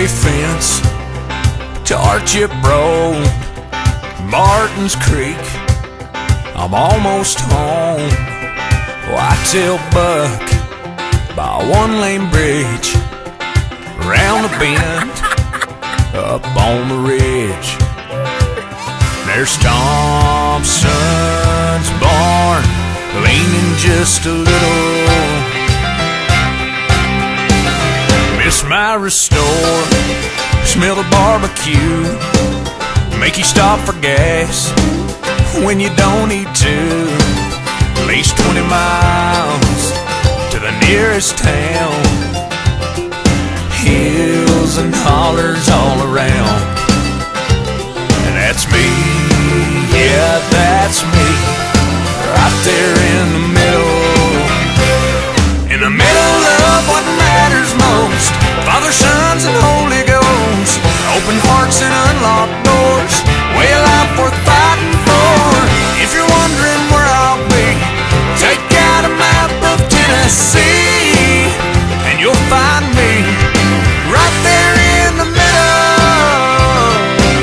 railway fence to Archip Road, Martins Creek. I'm almost home. Whitetail buck by a one-lane bridge, round the bend, up on the ridge. There's Thompson's barn, leaning just a little. Miss Myra's store, smell the barbecue, make you stop for gas when you don't need to. At least 20 miles to the nearest town, hills and hollers all around. And that's me, yeah, that's me, right there in the middle of what matters most. Father, Sons, and Holy Ghost, open hearts and unlocked doors, way of life worth fighting for. If you're wondering where I'll be, take out a map of Tennessee, and you'll find me right there in the middle,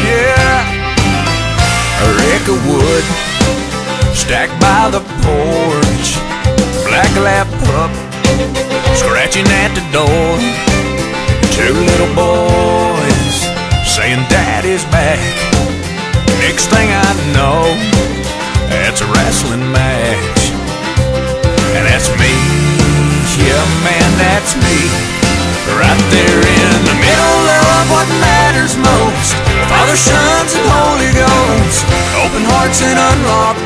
yeah. A wreck of wood stacked by the porch, black lap pup scratching at the door. Two little boys saying Daddy's back. Next thing I know, it's a wrestling match. And that's me, yeah man, that's me, right there in the middle of what matters most. Father, Sons, and Holy Ghost, open hearts and unlocked